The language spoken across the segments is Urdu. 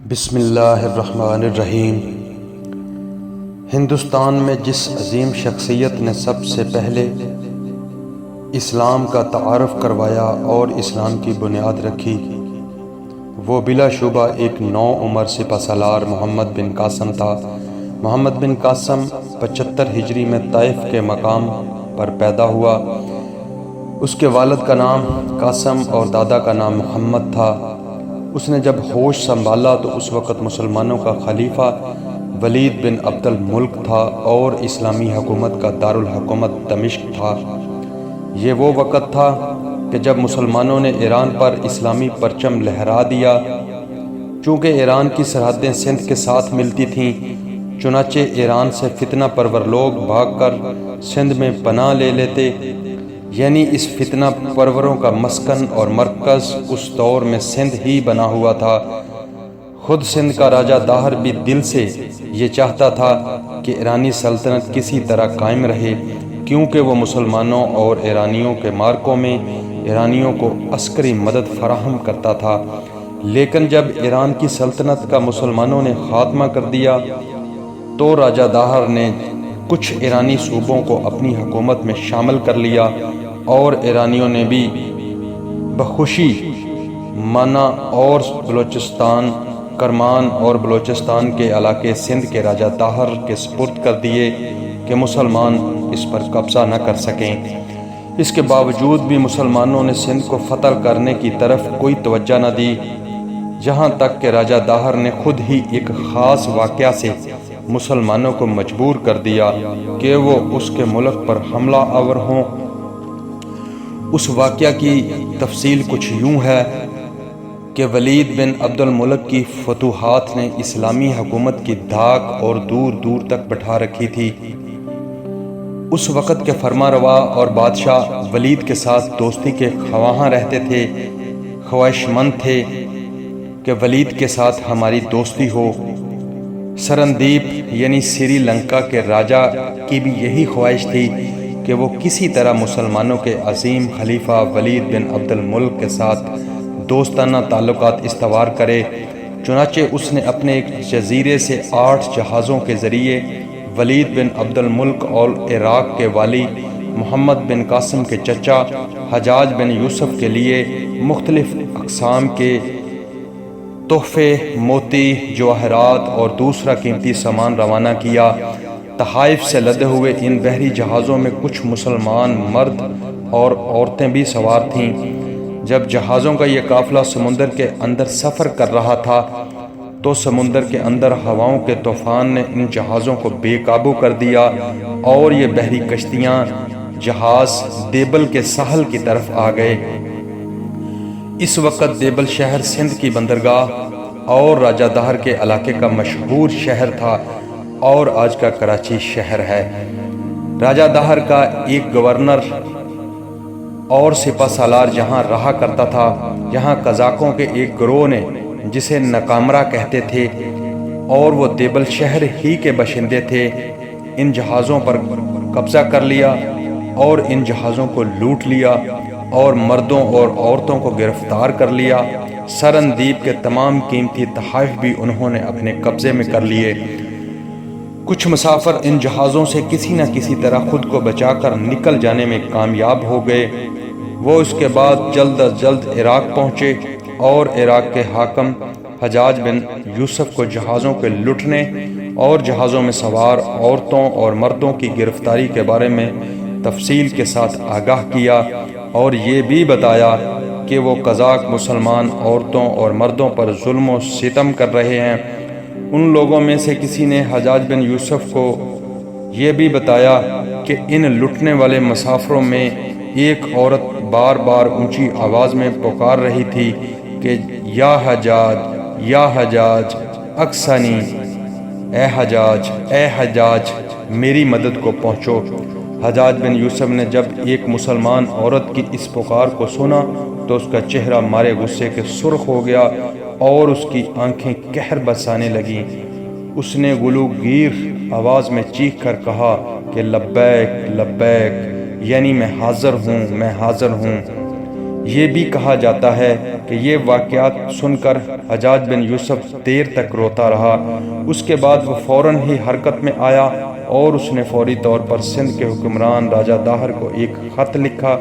بسم اللہ الرحمن الرحیم۔ ہندوستان میں جس عظیم شخصیت نے سب سے پہلے اسلام کا تعارف کروایا اور اسلام کی بنیاد رکھی، وہ بلا شبہ ایک نو عمر سپہ سالار محمد بن قاسم تھا۔ محمد بن قاسم 75 ہجری میں طائف کے مقام پر پیدا ہوا۔ اس کے والد کا نام قاسم اور دادا کا نام محمد تھا۔ اس نے جب ہوش سنبھالا تو اس وقت مسلمانوں کا خلیفہ ولید بن عبد الملک تھا اور اسلامی حکومت کا دارالحکومت دمشق تھا۔ یہ وہ وقت تھا کہ جب مسلمانوں نے ایران پر اسلامی پرچم لہرا دیا۔ چونکہ ایران کی سرحدیں سندھ کے ساتھ ملتی تھیں، چنانچہ ایران سے فتنہ پرور لوگ بھاگ کر سندھ میں پناہ لے لیتے، یعنی اس فتنہ پروروں کا مسکن اور مرکز اس دور میں سندھ ہی بنا ہوا تھا۔ خود سندھ کا راجہ داہر بھی دل سے یہ چاہتا تھا کہ ایرانی سلطنت کسی طرح قائم رہے، کیونکہ وہ مسلمانوں اور ایرانیوں کے معرکوں میں ایرانیوں کو عسکری مدد فراہم کرتا تھا۔ لیکن جب ایران کی سلطنت کا مسلمانوں نے خاتمہ کر دیا تو راجہ داہر نے کچھ ایرانی صوبوں کو اپنی حکومت میں شامل کر لیا اور ایرانیوں نے بھی بخوشی مانا اور بلوچستان، کرمان اور بلوچستان کے علاقے سندھ کے راجہ داہر کے سپرد کر دیے کہ مسلمان اس پر قبضہ نہ کر سکیں۔ اس کے باوجود بھی مسلمانوں نے سندھ کو فتح کرنے کی طرف کوئی توجہ نہ دی، جہاں تک کہ راجہ داہر نے خود ہی ایک خاص واقعہ سے مسلمانوں کو مجبور کر دیا کہ وہ اس کے ملک پر حملہ آور ہوں۔ اس واقعہ کی تفصیل کچھ یوں ہے کہ ولید بن عبد الملک کی فتوحات نے اسلامی حکومت کی دھاک اور دور دور تک بٹھا رکھی تھی۔ اس وقت کے فرما روا اور بادشاہ ولید کے ساتھ دوستی کے خواہاں رہتے تھے، خواہش مند تھے کہ ولید کے ساتھ ہماری دوستی ہو۔ سرندیپ یعنی سری لنکا کے راجہ کی بھی یہی خواہش تھی کہ وہ کسی طرح مسلمانوں کے عظیم خلیفہ ولید بن عبد الملک کے ساتھ دوستانہ تعلقات استوار کرے۔ چنانچہ اس نے اپنے ایک جزیرے سے 8 جہازوں کے ذریعے ولید بن عبد الملک اور عراق کے والی محمد بن قاسم کے چچا حجاج بن یوسف کے لیے مختلف اقسام کے تحفے، موتی، جواہرات اور دوسرا قیمتی سامان روانہ کیا۔ تحائف سے لدے ہوئے ان بحری جہازوں میں کچھ مسلمان مرد اور عورتیں بھی سوار تھیں۔ جب جہازوں کا یہ قافلہ سمندر کے اندر سفر کر رہا تھا تو سمندر کے اندر ہواؤں کے طوفان نے ان جہازوں کو بے قابو کر دیا اور یہ بحری کشتیاں جہاز دیبل کے ساحل کی طرف آ گئے۔ اس وقت دیبل شہر سندھ کی بندرگاہ اور راجہ داہر کے علاقے کا مشہور شہر تھا اور آج کا کراچی شہر ہے۔ راجہ داہر کا ایک گورنر اور سپہ سالار جہاں رہا کرتا تھا، جہاں قزاقوں کے ایک گروہ نے جسے نکامرہ کہتے تھے اور وہ دیبل شہر ہی کے باشندے تھے، ان جہازوں پر قبضہ کر لیا اور ان جہازوں کو لوٹ لیا اور مردوں اور عورتوں کو گرفتار کر لیا۔ سرندیپ کے تمام قیمتی تحائف بھی انہوں نے اپنے قبضے میں کر لیے۔ کچھ مسافر ان جہازوں سے کسی نہ کسی طرح خود کو بچا کر نکل جانے میں کامیاب ہو گئے۔ وہ اس کے بعد جلد از جلد عراق پہنچے اور عراق کے حاکم حجاج بن یوسف کو جہازوں کے لٹنے اور جہازوں میں سوار عورتوں اور مردوں کی گرفتاری کے بارے میں تفصیل کے ساتھ آگاہ کیا اور یہ بھی بتایا کہ وہ قزاق مسلمان عورتوں اور مردوں پر ظلم و ستم کر رہے ہیں۔ ان لوگوں میں سے کسی نے حجاج بن یوسف کو یہ بھی بتایا کہ ان لٹنے والے مسافروں میں ایک عورت بار بار اونچی آواز میں پکار رہی تھی کہ یا حجاج اکسانی، اے حجاج میری مدد کو پہنچو۔ حجاج بن یوسف نے جب ایک مسلمان عورت کی اس پکار کو سنا تو اس کا چہرہ مارے غصے کے سرخ ہو گیا اور اس کی آنکھیں قہر برسانے لگیں۔ اس نے گلوگیر آواز میں چیخ کر کہا کہ لبیک لبیک، یعنی میں حاضر ہوں۔ یہ بھی کہا جاتا ہے کہ یہ واقعات سن کر حجاج بن یوسف دیر تک روتا رہا۔ اس کے بعد وہ فوراً ہی حرکت میں آیا اور اس نے فوری طور پر سندھ کے حکمران راجہ داہر کو ایک خط لکھا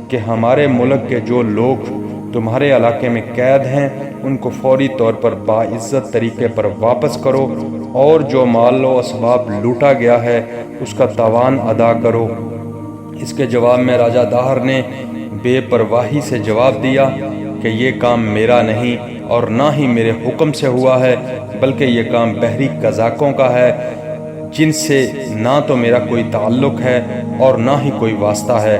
کہ ہمارے ملک کے جو لوگ تمہارے علاقے میں قید ہیں ان کو فوری طور پر باعزت طریقے پر واپس کرو، اور جو مال و اسباب لوٹا گیا ہے اس کا تاوان ادا کرو۔ اس کے جواب میں راجہ داہر نے بے پرواہی سے جواب دیا کہ یہ کام میرا نہیں اور نہ ہی میرے حکم سے ہوا ہے، بلکہ یہ کام بحری قزاقوں کا ہے جن سے نہ تو میرا کوئی تعلق ہے اور نہ ہی کوئی واسطہ ہے۔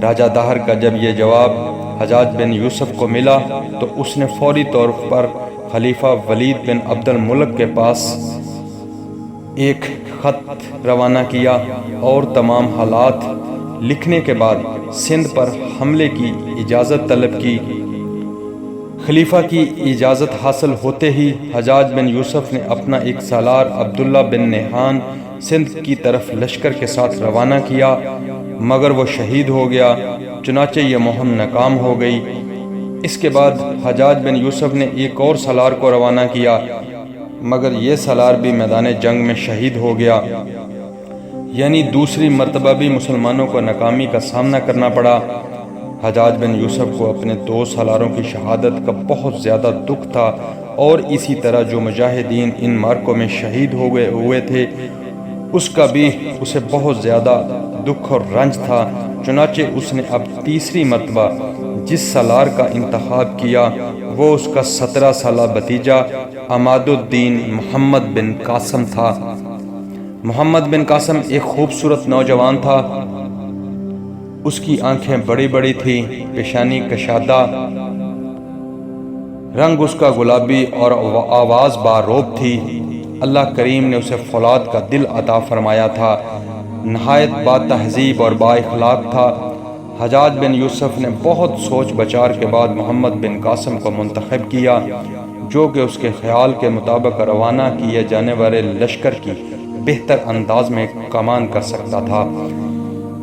راجہ داہر کا جب یہ جواب حجاج بن یوسف کو ملا تو اس نے فوری طور پر خلیفہ ولید بن عبد الملک کے پاس ایک خط روانہ کیا اور تمام حالات لکھنے کے بعد سندھ پر حملے کی اجازت طلب کی۔ خلیفہ کی اجازت حاصل ہوتے ہی حجاج بن یوسف نے اپنا ایک سالار عبداللہ بن نہان سندھ کی طرف لشکر کے ساتھ روانہ کیا، مگر وہ شہید ہو گیا، چنانچہ یہ مہم ناکام ہو گئی۔ اس کے بعد حجاج بن یوسف نے ایک اور سالار کو روانہ کیا، مگر یہ سالار بھی میدان جنگ میں شہید ہو گیا، یعنی دوسری مرتبہ بھی مسلمانوں کو ناکامی کا سامنا کرنا پڑا۔ حجاج بن یوسف کو اپنے 2 سالاروں کی شہادت کا بہت زیادہ دکھ تھا، اور اسی طرح جو مجاہدین ان مارکوں میں شہید ہوئے تھے اس کا بھی اسے بہت زیادہ دکھ اور رنج تھا۔ چنانچہ اس نے اب تیسری مرتبہ جس سالار کا انتخاب کیا وہ اس کا 17 سالہ بھتیجا عماد الدین محمد بن قاسم تھا۔ محمد بن قاسم ایک خوبصورت نوجوان تھا۔ اس کی آنکھیں بڑی بڑی تھیں، پیشانی کشادہ، رنگ اس کا گلابی اور آواز باروب تھی۔ اللہ کریم نے اسے فولاد کا دل عطا فرمایا تھا، نہایت با تہذیب اور با اخلاق تھا۔ حجاج بن یوسف نے بہت سوچ بچار کے بعد محمد بن قاسم کو منتخب کیا، جو کہ اس کے خیال کے مطابق روانہ کیے جانے والے لشکر کی بہتر انداز میں کمان کر سکتا تھا۔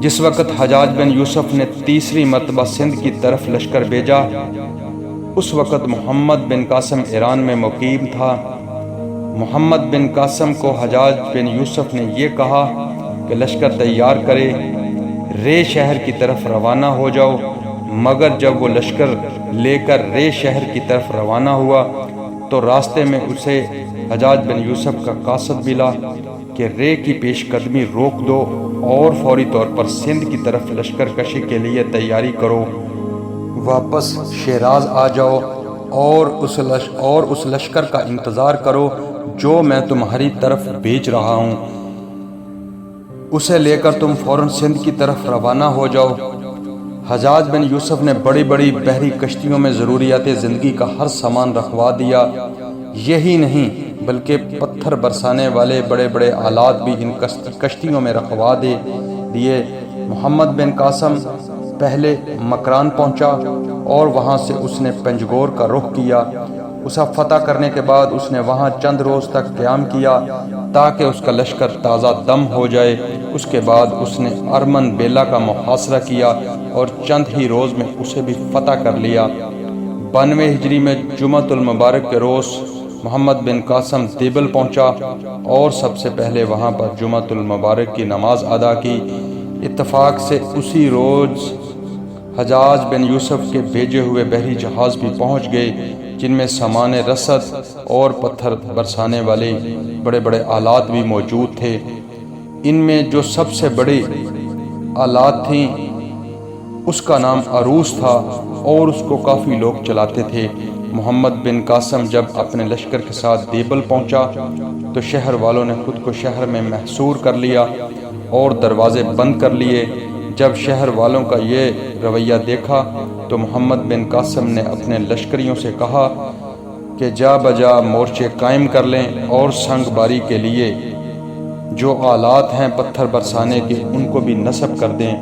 جس وقت حجاج بن یوسف نے تیسری مرتبہ سندھ کی طرف لشکر بھیجا، اس وقت محمد بن قاسم ایران میں مقیم تھا۔ محمد بن قاسم کو حجاج بن یوسف نے یہ کہا کہ لشکر تیار کرے، رے شہر کی طرف روانہ ہو جاؤ، مگر جب وہ لشکر لے کر رے شہر کی طرف روانہ ہوا تو راستے میں اسے حجاج بن یوسف کا قاصد ملا کہ رے کی پیش قدمی روک دو اور فوری طور پر سندھ کی طرف لشکر کشی کے لیے تیاری کرو، واپس شیراز آ جاؤ اور اس لشکر کا انتظار کرو جو میں تمہاری طرف بھیج رہا ہوں، اسے لے کر تم فوراً سندھ کی طرف روانہ ہو جاؤ۔ حجاج بن یوسف نے بڑی بڑی بحری کشتیوں میں ضروریات زندگی کا ہر سامان رکھوا دیا، یہی نہیں بلکہ پتھر برسانے والے بڑے بڑے آلات بھی ان کشتیوں میں رکھوا دیے۔ محمد بن قاسم پہلے مکران پہنچا اور وہاں سے اس نے پنجگور کا رخ کیا۔ اسے فتح کرنے کے بعد اس نے وہاں چند روز تک قیام کیا تاکہ اس کا لشکر تازہ دم ہو جائے۔ اس کے بعد اس نے ارمن بیلا کا محاصرہ کیا اور چند ہی روز میں اسے بھی فتح کر لیا۔ 92 ہجری میں جمعۃ المبارک کے روز محمد بن قاسم دیبل پہنچا اور سب سے پہلے وہاں پر جمعۃ المبارک کی نماز ادا کی۔ اتفاق سے اسی روز حجاج بن یوسف کے بھیجے ہوئے بحری جہاز بھی پہنچ گئے، جن میں سامان رسد اور پتھر برسانے والے بڑے بڑے آلات بھی موجود تھے۔ ان میں جو سب سے بڑی آلات تھیں اس کا نام عروس تھا اور اس کو کافی لوگ چلاتے تھے۔ محمد بن قاسم جب اپنے لشکر کے ساتھ دیبل پہنچا تو شہر والوں نے خود کو شہر میں محصور کر لیا اور دروازے بند کر لیے۔ جب شہر والوں کا یہ رویہ دیکھا تو محمد بن قاسم نے اپنے لشکریوں سے کہا کہ جا بجا مورچے قائم کر لیں اور سنگ باری کے لیے جو آلات ہیں پتھر برسانے کے ان کو بھی نصب کر دیں۔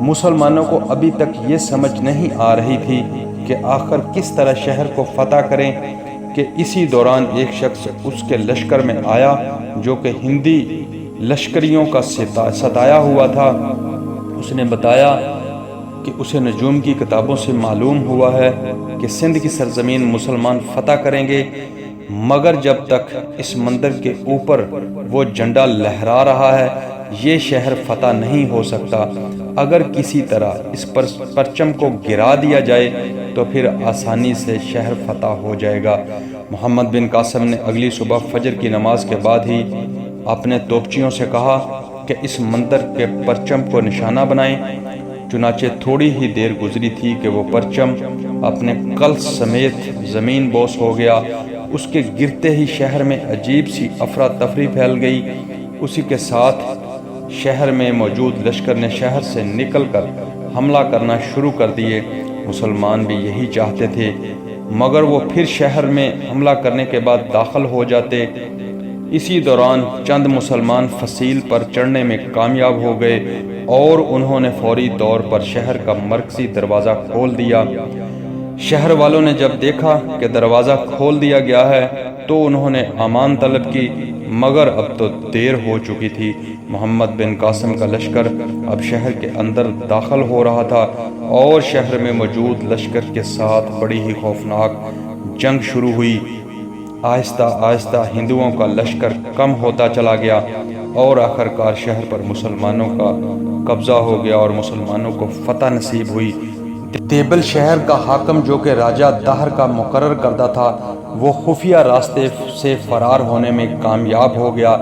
مسلمانوں کو ابھی تک یہ سمجھ نہیں آ رہی تھی کہ آخر کس طرح شہر کو فتح کریں کہ اسی دوران ایک شخص اس کے لشکر میں آیا جو کہ ہندی لشکریوں کا ستایا ہوا تھا۔ اس نے بتایا کہ اسے نجوم کی کتابوں سے معلوم ہوا ہے کہ سندھ کی سرزمین مسلمان فتح کریں گے، مگر جب تک اس مندر کے اوپر وہ جھنڈا لہرا رہا ہے یہ شہر فتح نہیں ہو سکتا۔ اگر کسی طرح اس پرچم کو گرا دیا جائے تو پھر آسانی سے شہر فتح ہو جائے گا۔ محمد بن قاسم نے اگلی صبح فجر کی نماز کے بعد ہی اپنے توپچیوں سے کہا کہ اس مندر کے پرچم کو نشانہ بنائیں۔ چنانچہ تھوڑی ہی دیر گزری تھی کہ وہ پرچم اپنے قلس سمیت زمین بوس ہو گیا۔ اس کے گرتے ہی شہر میں عجیب سی افراتفری پھیل گئی۔ اسی کے ساتھ شہر میں موجود لشکر نے شہر سے نکل کر حملہ کرنا شروع کر دیے۔ مسلمان بھی یہی چاہتے تھے، مگر وہ پھر شہر میں حملہ کرنے کے بعد داخل ہو جاتے۔ اسی دوران چند مسلمان فصیل پر چڑھنے میں کامیاب ہو گئے اور انہوں نے فوری طور پر شہر کا مرکزی دروازہ کھول دیا۔ شہر والوں نے جب دیکھا کہ دروازہ کھول دیا گیا ہے تو انہوں نے امان طلب کی، مگر اب تو دیر ہو چکی تھی۔ محمد بن قاسم کا لشکر اب شہر کے اندر داخل ہو رہا تھا اور شہر میں موجود لشکر کے ساتھ بڑی ہی خوفناک جنگ شروع ہوئی۔ آہستہ آہستہ ہندوؤں کا لشکر کم ہوتا چلا گیا اور آخرکار شہر پر مسلمانوں کا قبضہ ہو گیا اور مسلمانوں کو فتح نصیب ہوئی۔ دیبل شہر کا حاکم جو کہ راجہ دہر کا مقرر کردہ تھا وہ خفیہ راستے سے فرار ہونے میں کامیاب ہو گیا۔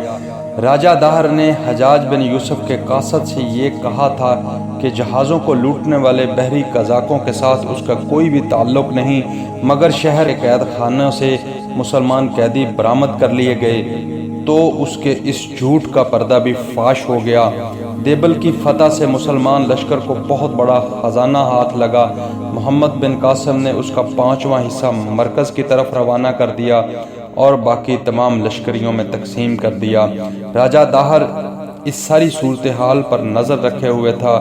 راجہ دہر نے حجاج بن یوسف کے قاصد سے یہ کہا تھا کہ جہازوں کو لوٹنے والے بحری قزاقوں کے ساتھ اس کا کوئی بھی تعلق نہیں، مگر شہر کے قید خانوں سے مسلمان قیدی برآمد کر لیے گئے تو اس کے اس جھوٹ کا پردہ بھی فاش ہو گیا۔ دیبل کی فتح سے مسلمان لشکر کو بہت بڑا خزانہ ہاتھ لگا۔ محمد بن قاسم نے اس کا 5واں حصہ مرکز کی طرف روانہ کر دیا اور باقی تمام لشکریوں میں تقسیم کر دیا۔ راجہ داہر اس ساری صورتحال پر نظر رکھے ہوئے تھا۔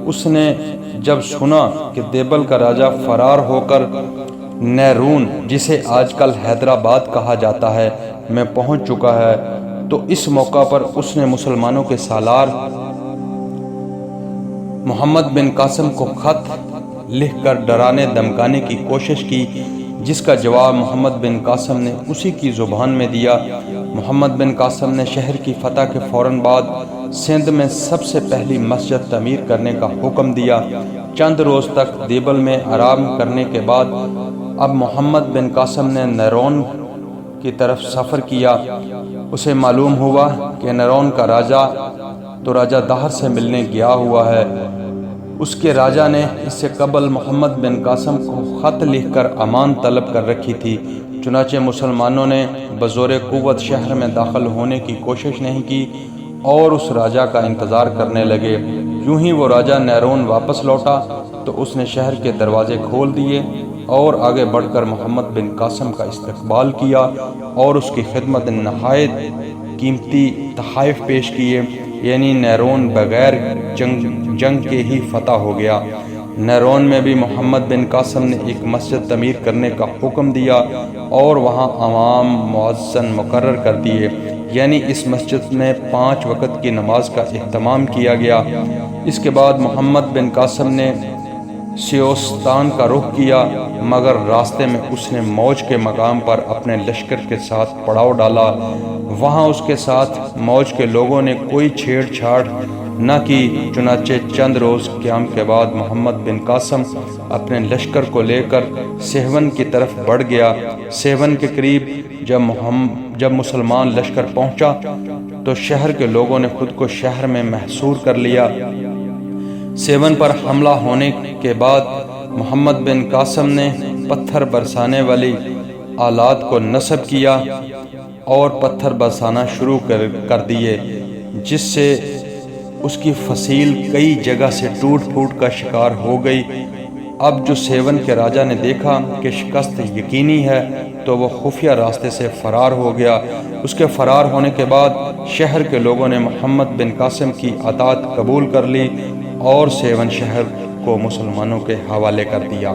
اس نے جب سنا کہ دیبل کا راجہ فرار ہو کر نیرون، جسے آج کل حیدرآباد کہا جاتا ہے، میں پہنچ چکا ہے، تو اس موقع پر اس نے مسلمانوں کے سالار محمد بن قاسم کو خط لکھ کر ڈرانے دمکانے کی کوشش کی، جس کا جواب محمد بن قاسم نے اسی کی زبان میں دیا۔ محمد بن قاسم نے شہر کی فتح کے فوراً بعد سندھ میں سب سے پہلی مسجد تعمیر کرنے کا حکم دیا۔ چند روز تک دیبل میں آرام کرنے کے بعد اب محمد بن قاسم نے نیرون کی طرف سفر کیا۔ اسے معلوم ہوا کہ نیرون کا راجہ تو راجہ دہر سے ملنے گیا ہوا ہے۔ اس کے راجہ نے اس سے قبل محمد بن قاسم کو خط لکھ کر امان طلب کر رکھی تھی۔ چنانچہ مسلمانوں نے بزور قوت شہر میں داخل ہونے کی کوشش نہیں کی اور اس راجہ کا انتظار کرنے لگے۔ یوں ہی وہ راجہ نیرون واپس لوٹا تو اس نے شہر کے دروازے کھول دیے اور آگے بڑھ کر محمد بن قاسم کا استقبال کیا اور اس کی خدمت نہایت قیمتی تحائف پیش کیے، یعنی نیرون بغیر جنگ کے ہی فتح ہو گیا۔ نیرون میں بھی محمد بن قاسم نے ایک مسجد تعمیر کرنے کا حکم دیا اور وہاں امام مؤذن مقرر کر دیے، یعنی اس مسجد میں 5 وقت کی نماز کا اہتمام کیا گیا۔ اس کے بعد محمد بن قاسم نے سیوستان کا رخ کیا، مگر راستے میں اس نے موج کے مقام پر اپنے لشکر کے ساتھ پڑاؤ ڈالا۔ وہاں اس کے ساتھ موج کے لوگوں نے کوئی چھیڑ چھاڑ نہ کی۔ چنانچہ چند روز قیام کے بعد محمد بن قاسم اپنے لشکر کو لے کر سیون کی طرف بڑھ گیا۔ سیون کے قریب جب مسلمان لشکر پہنچا تو شہر کے لوگوں نے خود کو شہر میں محصور کر لیا۔ سیون پر حملہ ہونے کے بعد محمد بن قاسم نے پتھر برسانے والی آلات کو نصب کیا اور پتھر برسانا شروع کر دیے، جس سے اس کی فصیل کئی جگہ سے ٹوٹ پھوٹ کا شکار ہو گئی۔ اب جو سیون کے راجہ نے دیکھا کہ شکست یقینی ہے تو وہ خفیہ راستے سے فرار ہو گیا۔ اس کے فرار ہونے کے بعد شہر کے لوگوں نے محمد بن قاسم کی اطاعت قبول کر لی اور سیون شہر کو مسلمانوں کے حوالے کر دیا۔